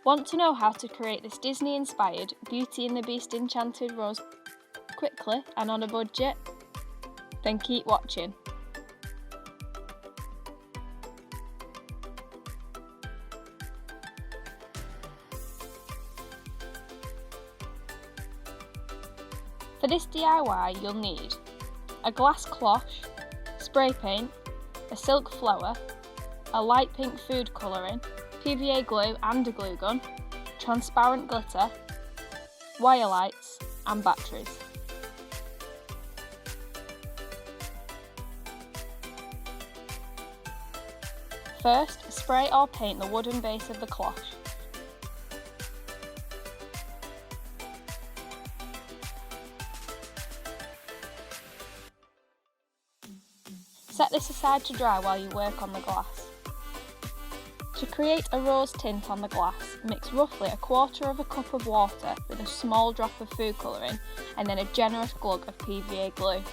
Want to know how to create this Disney-inspired Beauty and the Beast Enchanted Rose quickly and on a budget? Then keep watching. For this DIY you'll need a glass cloche, spray paint, a silk flower, a light pink food colouring, PVA glue and a glue gun, transparent glitter, wire lights and batteries. First, spray or paint the wooden base of the cloche. Set this aside to dry while you work on the glass. To create a rose tint on the glass, mix roughly 1/4 cup of water with a small drop of food colouring and then a generous glug of PVA glue.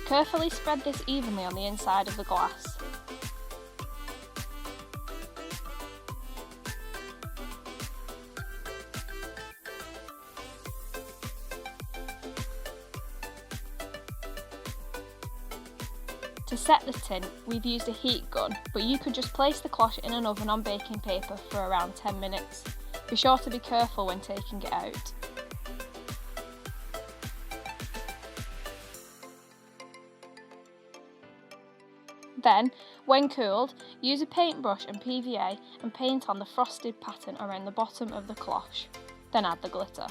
Carefully spread this evenly on the inside of the glass. To set the tint, we've used a heat gun, but you could just place the cloche in an oven on baking paper for around 10 minutes. Be sure to be careful when taking it out. Then, when cooled, use a paintbrush and PVA and paint on the frosted pattern around the bottom of the cloche. Then add the glitter.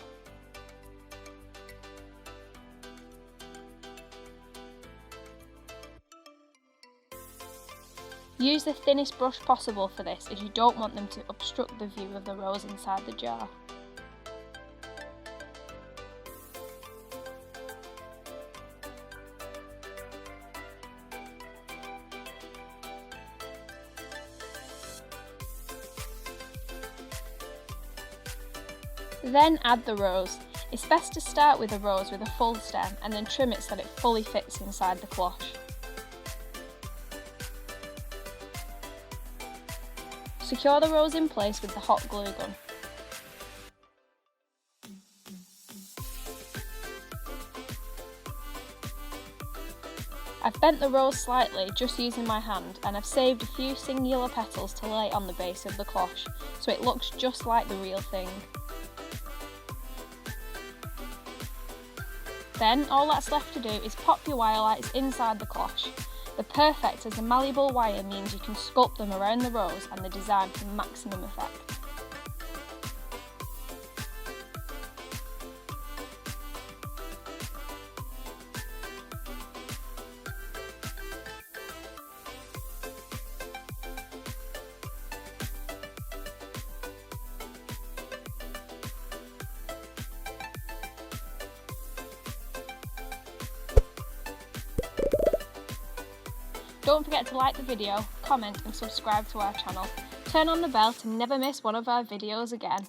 Use the thinnest brush possible for this, as you don't want them to obstruct the view of the rose inside the jar. Then add the rose. It's best to start with a rose with a full stem and then trim it so that it fully fits inside the cloche. Secure the rose in place with the hot glue gun. I've bent the rose slightly just using my hand, and I've saved a few singular petals to lay on the base of the cloche so it looks just like the real thing. Then all that's left to do is pop your wire lights inside the cloche. They're perfect as the malleable wire means you can sculpt them around the rose and the design for maximum effect. Don't forget to like the video, comment and subscribe to our channel. Turn on the bell to never miss one of our videos again.